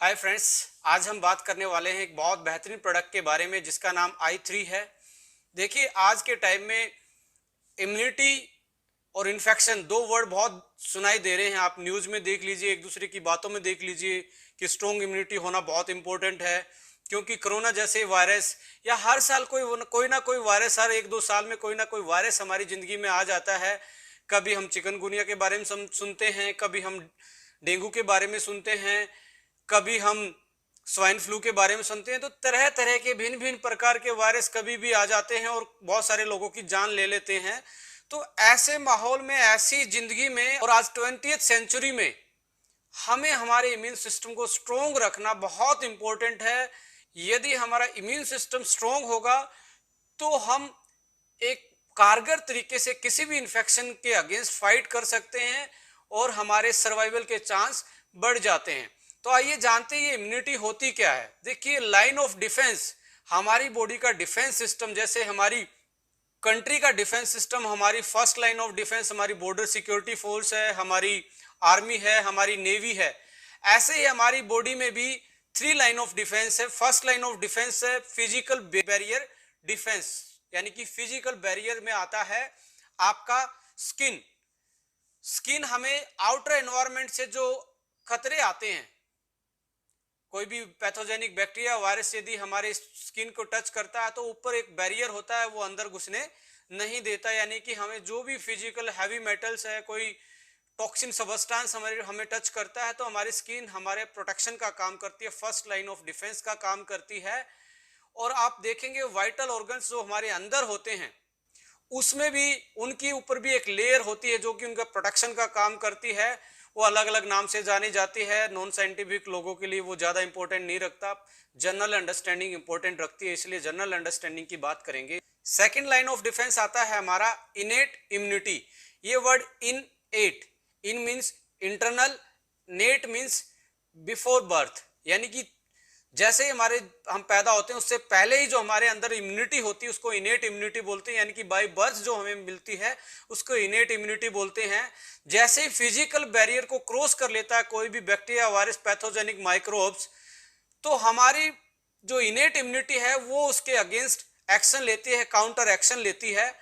Hi friends, आज हम बात करने वाले हैं एक बहुत बेहतरीन प्रोडक्ट के बारे में जिसका नाम i3 है। देखिए, आज के टाइम में इम्यूनिटी और इन्फेक्शन दो वर्ड बहुत सुनाई दे रहे हैं। आप न्यूज़ में देख लीजिए, एक दूसरे की बातों में देख लीजिए कि स्ट्रॉन्ग इम्यूनिटी होना बहुत इंपॉर्टेंट है, क्योंकि कोरोना जैसे वायरस या हर साल कोई ना कोई वायरस, हर एक दो साल में कोई ना कोई वायरस हमारी ज़िंदगी में आ जाता है। कभी हम चिकनगुनिया के बारे में सुनते हैं, कभी हम डेंगू के बारे में सुनते हैं, कभी हम स्वाइन फ्लू के बारे में सुनते हैं। तो तरह तरह के भिन्न भिन्न प्रकार के वायरस कभी भी आ जाते हैं और बहुत सारे लोगों की जान ले लेते हैं। तो ऐसे माहौल में, ऐसी जिंदगी में और आज 20th सेंचुरी में हमें हमारे इम्यून सिस्टम को स्ट्रोंग रखना बहुत इंपॉर्टेंट है। यदि हमारा इम्यून सिस्टम स्ट्रोंग होगा तो हम एक कारगर तरीके से किसी भी इन्फेक्शन के अगेंस्ट फाइट कर सकते हैं और हमारे सर्वाइवल के चांस बढ़ जाते हैं। तो आइए जानते हैं ये इम्यूनिटी होती क्या है। देखिए, लाइन ऑफ डिफेंस, हमारी बॉडी का डिफेंस सिस्टम, जैसे हमारी कंट्री का डिफेंस सिस्टम, हमारी फर्स्ट लाइन ऑफ डिफेंस हमारी बॉर्डर सिक्योरिटी फोर्स है, हमारी आर्मी है, हमारी नेवी है। ऐसे ही हमारी बॉडी में भी थ्री लाइन ऑफ डिफेंस है। फर्स्ट लाइन ऑफ डिफेंस है फिजिकल बैरियर डिफेंस, यानी कि फिजिकल बैरियर में आता है आपका स्किन। स्किन हमें आउटर एनवायरनमेंट से जो खतरे आते हैं, कोई भी पैथोजेनिक बैक्टीरिया वायरस यदि हमारे स्किन को टच करता है तो ऊपर एक बैरियर होता है, वो अंदर घुसने नहीं देता। यानी कि हमें जो भी फिजिकल हैवी मेटल्स है, कोई टॉक्सिन सबस्टेंस हमें टच करता है तो हमारी स्किन हमारे प्रोटेक्शन का काम करती है, फर्स्ट लाइन ऑफ डिफेंस का काम करती है। और आप देखेंगे वाइटल ऑर्गन्स जो हमारे अंदर होते हैं उसमें भी उनकी ऊपर भी एक लेयर होती है जो कि उनका प्रोटेक्शन का काम करती है। वो अलग अलग नाम से जानी जाती है। नॉन साइंटिफिक लोगों के लिए वो ज़्यादा इंपॉर्टेंट नहीं रखता, जनरल अंडरस्टैंडिंग इंपॉर्टेंट रखती है, इसलिए जनरल अंडरस्टैंडिंग की बात करेंगे। सेकेंड लाइन ऑफ डिफेंस आता है हमारा इनेट इम्यूनिटी। ये word in ate, in means internal, net means before birth, यानी कि जैसे ही हम पैदा होते हैं उससे पहले ही जो हमारे अंदर इम्यूनिटी होती है उसको इनेट इम्यूनिटी बोलते हैं, यानी कि बाय बर्थ जो हमें मिलती है उसको इनेट इम्यूनिटी बोलते हैं। जैसे ही फिजिकल बैरियर को क्रॉस कर लेता है कोई भी बैक्टीरिया, वायरस, पैथोजेनिक माइक्रोब्स, तो हमारी जो इनेट इम्यूनिटी है वो उसके अगेंस्ट एक्शन लेती है, काउंटर एक्शन लेती है।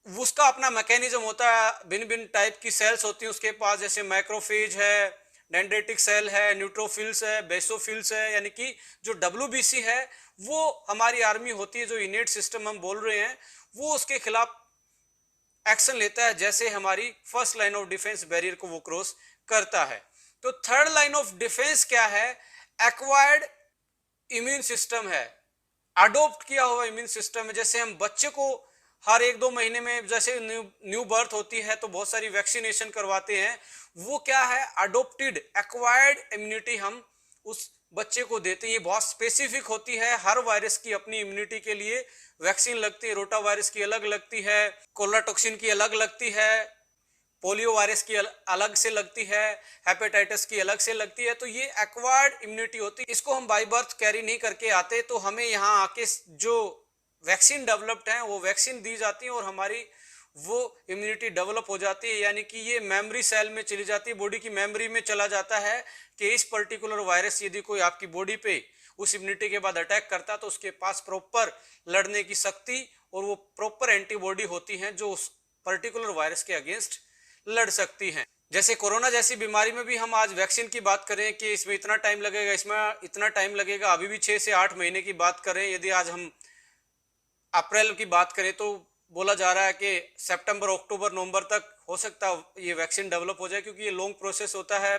उसका अपना मैकेनिज्म होता है, भिन्न भिन्न टाइप की सेल्स होती हैं उसके पास, जैसे माइक्रोफेज है, डेंड्रेटिक सेल है, न्यूट्रोफिल्स है, बेसोफिल्स है, यानी कि जो WBC है वो हमारी आर्मी होती है। जो इनेट सिस्टम हम बोल रहे हैं वो उसके खिलाफ एक्शन लेता है जैसे हमारी first line of defence barrier को वो क्रॉस करता है। तो थर्ड लाइन ऑफ डिफेंस क्या है? एक्वायर्ड इम्यून सिस्टम है, अडोप्ट किया हुआ इम्यून सिस्टम है। जैसे हम बच्चे को हर एक दो महीने में जैसे न्यू बर्थ होती है तो बहुत सारी वैक्सीनेशन करवाते हैं, वो क्या है? अडोप्टेड एक्वायर्ड इम्यूनिटी हम उस बच्चे को देते हैं। ये बहुत स्पेसिफिक होती है, हर वायरस की अपनी इम्यूनिटी के लिए वैक्सीन लगती है। रोटा वायरस की अलग लगती है, कोलेरा टॉक्सिन की अलग लगती है, पोलियो वायरस की अलग से लगती है, हेपेटाइटिस की अलग से लगती है। तो ये एक्वायर्ड इम्यूनिटी होती है, इसको हम बाय बर्थ कैरी नहीं करके आते, तो हमें यहाँ आके जो वैक्सीन डेवलप्ड है वो वैक्सीन दी जाती है और हमारी वो इम्यूनिटी डेवलप हो जाती है। यानी कि ये मेमोरी सेल में चली जाती है, बॉडी की मेमोरी में चला जाता है कि इस पर्टिकुलर वायरस यदि कोई आपकी बॉडी पे उस इम्यूनिटी के बाद अटैक करता तो उसके पास प्रॉपर लड़ने की शक्ति और वो प्रॉपर एंटीबॉडी होती हैं जो उस पर्टिकुलर वायरस के अगेंस्ट लड़ सकती हैं। जैसे कोरोना जैसी बीमारी में भी हम आज वैक्सीन की बात करें कि इसमें इतना टाइम लगेगा, इसमें इतना टाइम लगेगा, अभी भी 6 से 8 महीने की बात करें, यदि आज हम अप्रैल की बात करें तो बोला जा रहा है कि सितंबर, अक्टूबर, नवंबर तक हो सकता है ये वैक्सीन डेवलप हो जाए, क्योंकि ये लॉन्ग प्रोसेस होता है।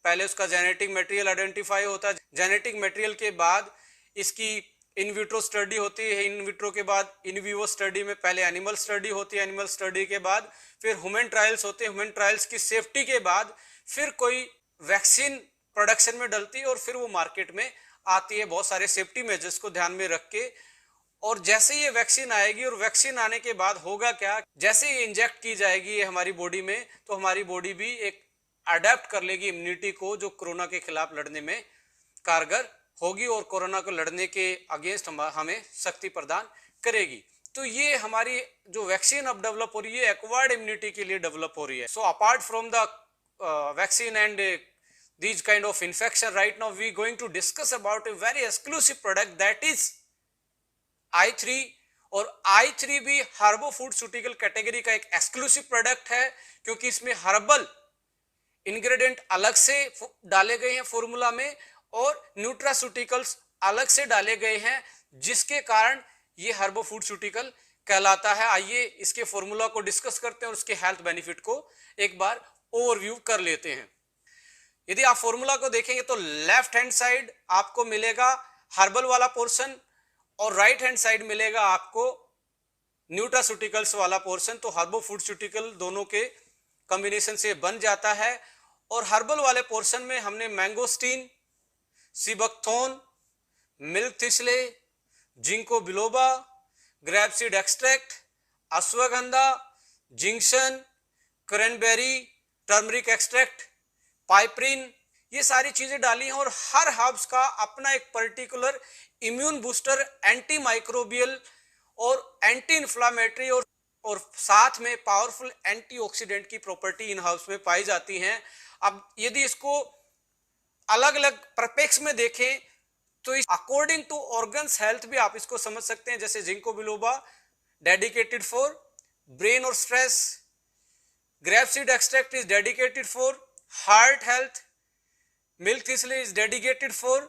पहले उसका जेनेटिक मटेरियल आइडेंटिफाई होता है, जेनेटिक मटेरियल के बाद इसकी इन विट्रो स्टडी होती है, इन विट्रो के बाद इन विवो स्टडी में पहले एनिमल स्टडी होती है, एनिमल स्टडी के बाद फिर ह्यूमन ट्रायल्स होते हैं, ह्यूमन ट्रायल्स की सेफ्टी के बाद फिर कोई वैक्सीन प्रोडक्शन में डलती है और फिर वो मार्केट में आती है बहुत सारे सेफ्टी मेजर्स को ध्यान में रख के। और जैसे ये वैक्सीन आएगी और वैक्सीन आने के बाद होगा क्या, जैसे ये इंजेक्ट की जाएगी ये हमारी बॉडी में, तो हमारी बॉडी भी एक अडेप्ट कर लेगी इम्यूनिटी को जो कोरोना के खिलाफ लड़ने में कारगर होगी और कोरोना को लड़ने के अगेंस्ट हमें शक्ति प्रदान करेगी। तो ये हमारी जो वैक्सीन अब डेवलप हो रही है एक्वायर्ड इम्यूनिटी के लिए डेवलप हो रही है। So apart from the vaccine and these kind of infection. Right now we going to discuss about a very exclusive product, that is I3। और I3 भी हर्बो फूडस्यूटिकल कैटेगरी का एक एक्सक्लूसिव प्रोडक्ट है, क्योंकि इसमें हर्बल इंग्रेडिएंट अलग से डाले गए हैं फॉर्मूला में और न्यूट्रास्यूटिकल्स अलग से डाले गए हैं, जिसके कारण ये हर्बो फूडस्यूटिकल कहलाता है। आइए इसके फॉर्मूला को डिस्कस करते हैं और उसके हेल्थ बेनिफिट को एक बार ओवरव्यू कर लेते हैं। यदि आप फॉर्मूला को देखेंगे तो लेफ्ट हैंड साइड आपको मिलेगा हर्बल वाला पोर्शन और राइट हैंड साइड मिलेगा आपको न्यूट्रास्यूटिकल्स वाला पोर्शन। तो हर्बो फूडस्यूटिकल दोनों के कॉम्बिनेशन से बन जाता है। और हर्बल वाले पोर्शन में हमने mangosteen, sea buckthorn, milk thistle, ginkgo biloba, grapeseed extract, ashwagandha, जिंक्शन, क्रैनबेरी, टर्मरिक एक्सट्रैक्ट, पाइपरिन, ये सारी चीजें डाली हैं। और हर हर्ब्स का अपना एक particular immune booster, anti microbial और एंटी इंफ्लामेटरी और साथ में पावरफुल एंटीऑक्सीडेंट की प्रॉपर्टी इन हर्ब्स में पाई जाती हैं। अब यदि इसको अलग अलग परिप्रेक्ष्य में देखें तो अकॉर्डिंग टू ऑर्गन्स हेल्थ भी आप इसको समझ सकते हैं। जैसे ginkgo biloba dedicated for brain और stress, grapeseed extract is dedicated for heart health, milk thistle is dedicated for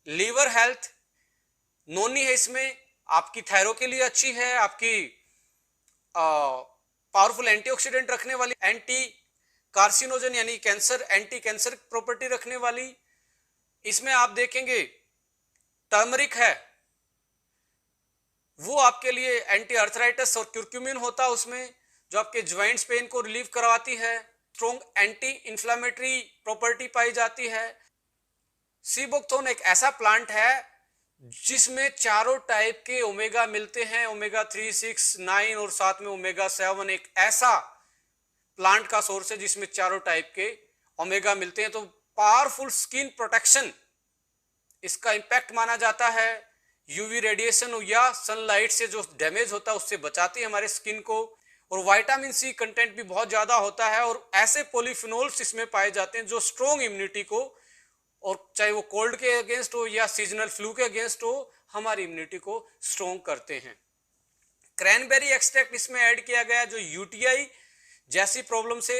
liver health, noni है इसमें आपकी थायरो के लिए अच्छी है, आपकी पावरफुल एंटीऑक्सीडेंट रखने वाली, एंटी कार्सिनोजन यानी कैंसर, एंटी कैंसर प्रॉपर्टी रखने वाली। इसमें आप देखेंगे टर्मरिक है, वो आपके लिए एंटी अर्थराइटिस और क्यूरक्यूमिन होता है उसमें, जो आपके ज्वाइंट्स पेन को रिलीव करवाती है। स्ट्रॉन्ग एंटी इंफ्लामेटरी प्रॉपर्टी पाई जाती है। सीबकथोर्न एक ऐसा प्लांट है जिसमें चारों टाइप के ओमेगा मिलते हैं, ओमेगा 3, 6, 9 और साथ में ओमेगा 7। एक ऐसा प्लांट का सोर्स है जिसमें चारों टाइप के ओमेगा मिलते हैं। तो पावरफुल स्किन प्रोटेक्शन इसका इंपैक्ट माना जाता है। यूवी रेडिएशन या सनलाइट से जो डैमेज होता है उससे बचाती है हमारे स्किन को। और विटामिन सी कंटेंट भी बहुत ज्यादा होता है और ऐसे पॉलीफिनोल्स इसमें पाए जाते हैं जो स्ट्रॉन्ग इम्यूनिटी को, और चाहे वो कोल्ड के अगेंस्ट हो या सीजनल फ्लू के अगेंस्ट हो, हमारी इम्यूनिटी को स्ट्रॉन्ग करते हैं। क्रैनबेरी एक्सट्रैक्ट इसमें ऐड किया गया जो यूटीआई जैसी प्रॉब्लम से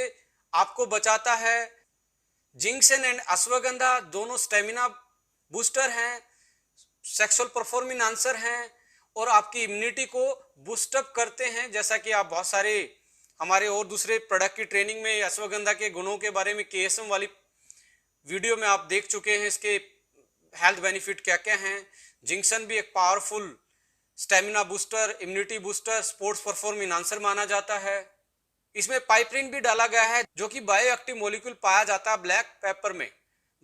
आपको बचाता है। जिंक्शन एंड अश्वगंधा दोनों स्टेमिना बूस्टर हैं, सेक्सुअल परफॉर्मिंग आंसर हैं और आपकी इम्यूनिटी को बूस्टअप करते हैं। जैसा कि आप बहुत सारे हमारे और दूसरे प्रोडक्ट की ट्रेनिंग में अश्वगंधा के गुणों के बारे में केएसएम वाली वीडियो में आप देख चुके हैं, इसके हेल्थ बेनिफिट क्या क्या हैं। जिंक्शन भी एक powerful stamina booster, immunity booster, sports performing answer माना जाता है। इसमें पाइपरिन भी डाला गया है जो कि बायोएक्टिव मॉलिक्यूल पाया जाता है ब्लैक पेपर में।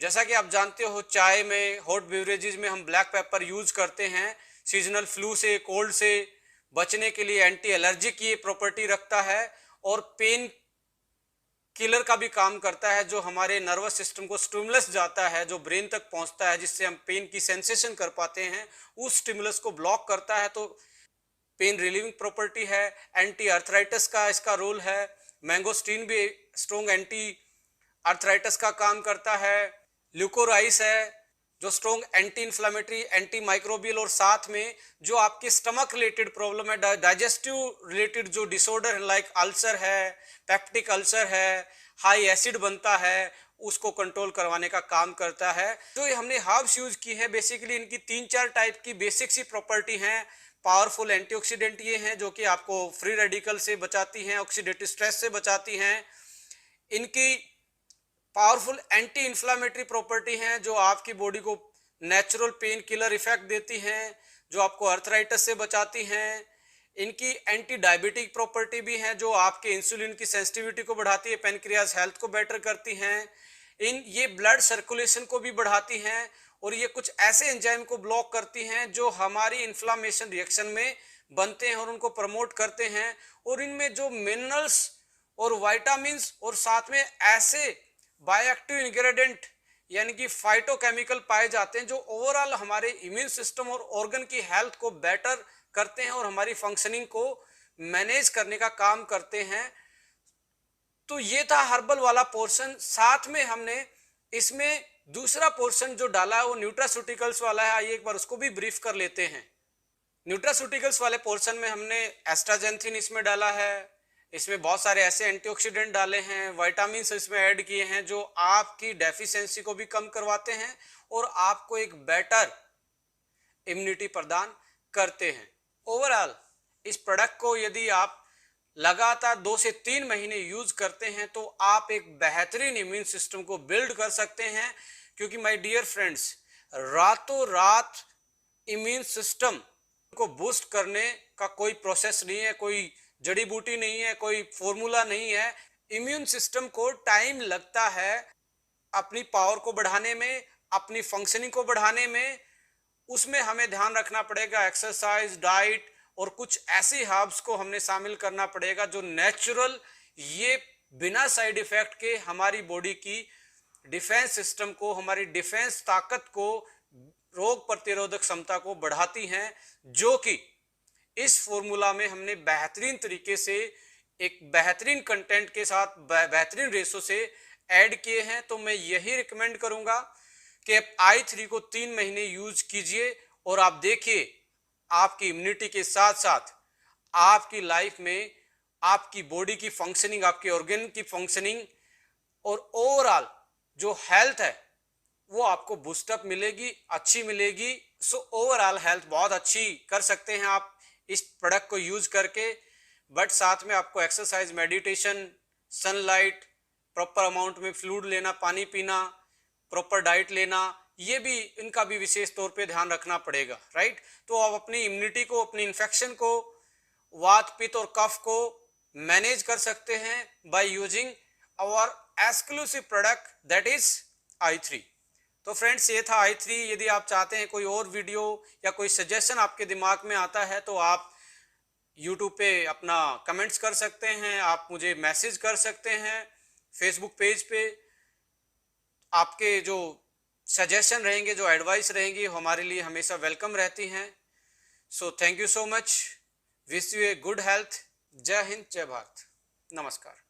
जैसा कि आप जानते हो चाय में, हॉट बेवरेजेस में हम ब्लैक पेपर यूज करते हैं सीजनल फ्लू से, कोल्ड से बचने के लिए। एंटी एलर्जिक ये प्रॉपर्टी रखता है और पेन किलर का भी काम करता है, जो हमारे नर्वस सिस्टम को स्टिमुलस जाता है, जो ब्रेन तक पहुंचता है, जिससे हम पेन की सेंसेशन कर पाते हैं, उस स्टिमुलस को ब्लॉक करता है। तो पेन रिलीविंग प्रॉपर्टी है। एंटी अर्थराइटिस का इसका रोल है। मैंगोस्टीन भी स्ट्रॉन्ग एंटी अर्थराइटिस का काम करता है। ल्यूकोराइस है जो strong anti inflammatory, anti microbial, और साथ में जो आपके स्टमक रिलेटेड प्रॉब्लम है, डाइजेस्टिव रिलेटेड जो डिसऑर्डर है लाइक अल्सर है, पेप्टिक अल्सर है, हाई एसिड बनता है, उसको कंट्रोल करवाने का काम करता है। जो हमने हर्ब्स यूज की है बेसिकली इनकी 3-4 टाइप की बेसिक सी प्रॉपर्टी हैं। पावरफुल एंटीऑक्सीडेंट ये हैं जो कि आपको फ्री रेडिकल से बचाती हैं, ऑक्सीडेटिव स्ट्रेस से बचाती हैं। इनकी पावरफुल एंटी इंफ्लामेटरी प्रॉपर्टी हैं जो आपकी बॉडी को नेचुरल पेन किलर इफेक्ट देती हैं, जो आपको अर्थराइटिस से बचाती हैं। इनकी एंटी डायबिटिक प्रॉपर्टी भी हैं जो आपके इंसुलिन की सेंसिटिविटी को बढ़ाती है, पेनक्रियाज हेल्थ को बेटर करती हैं। ये ब्लड सर्कुलेशन को भी बढ़ाती हैं और ये कुछ ऐसे एंजाइम को ब्लॉक करती हैं जो हमारी इन्फ्लामेशन रिएक्शन में बनते हैं और उनको प्रमोट करते हैं। और इनमें जो मिनरल्स और विटामिन्स और साथ में ऐसे बायोएक्टिव इंग्रेडिएंट यानी कि फाइटोकेमिकल पाए जाते हैं जो ओवरऑल हमारे इम्यून सिस्टम और ऑर्गन की हेल्थ को बेटर करते हैं और हमारी फंक्शनिंग को मैनेज करने का काम करते हैं। तो ये था हर्बल वाला पोर्शन। साथ में हमने इसमें दूसरा पोर्शन जो डाला है वो न्यूट्रास्यूटिकल्स वाला है। आइए एक बार उसको भी ब्रीफ कर लेते हैं। न्यूट्रास्यूटिकल्स वाले पोर्शन में हमने एस्ट्राजेंथिन इसमें डाला है, इसमें बहुत सारे ऐसे एंटीऑक्सीडेंट डाले हैं, विटामिन इसमें ऐड किए हैं जो आपकी डेफिशिएंसी को भी कम करवाते हैं और आपको एक बेटर इम्यूनिटी प्रदान करते हैं। ओवरऑल इस प्रोडक्ट को यदि आप लगातार 2 से 3 महीने यूज करते हैं तो आप एक बेहतरीन इम्यून सिस्टम को बिल्ड कर सकते हैं, क्योंकि माय डियर फ्रेंड्स, रातों रात इम्यून सिस्टम को बूस्ट करने का कोई प्रोसेस नहीं है, कोई जड़ी बूटी नहीं है, कोई फॉर्मूला नहीं है। इम्यून सिस्टम को टाइम लगता है अपनी पावर को बढ़ाने में, अपनी फंक्शनिंग को बढ़ाने में। उसमें हमें ध्यान रखना पड़ेगा एक्सरसाइज, डाइट और कुछ ऐसी हर्ब्स को हमने शामिल करना पड़ेगा जो नेचुरल, ये बिना साइड इफेक्ट के हमारी बॉडी की डिफेंस सिस्टम को, हमारी डिफेंस ताकत को, रोग प्रतिरोधक क्षमता को बढ़ाती हैं, जो कि इस फॉर्मूला में हमने बेहतरीन तरीके से एक बेहतरीन कंटेंट के साथ बेहतरीन रेशो से ऐड किए हैं। तो मैं यही रिकमेंड करूंगा कि आप i3 को 3 महीने यूज कीजिए और आप देखिए आपकी इम्यूनिटी के साथ साथ आपकी लाइफ में आपकी बॉडी की फंक्शनिंग, आपके ऑर्गन की फंक्शनिंग और ओवरऑल जो हेल्थ है वो आपको बूस्टअप मिलेगी, अच्छी मिलेगी। सो ओवरऑल हेल्थ बहुत अच्छी कर सकते हैं आप इस प्रोडक्ट को यूज करके। बट साथ में आपको exercise, meditation, sunlight, proper amount में फ्लूइड लेना, पानी पीना, प्रॉपर डाइट लेना, ये भी, इनका भी विशेष तौर पे ध्यान रखना पड़ेगा, राइट। तो आप अपनी इम्यूनिटी को, अपनी इन्फेक्शन को, वात, पित्त और कफ को मैनेज कर सकते हैं by using our exclusive product that is i3। तो फ्रेंड्स, ये था i3। यदि आप चाहते हैं कोई और वीडियो या कोई सजेशन आपके दिमाग में आता है तो आप YouTube पे अपना कमेंट्स कर सकते हैं, आप मुझे मैसेज कर सकते हैं फेसबुक पेज पे। आपके जो सजेशन रहेंगे, जो एडवाइस रहेंगी, हमारे लिए हमेशा वेलकम रहती हैं। So thank you so much, wish U a good health. जय हिंद, जय भारत, नमस्कार।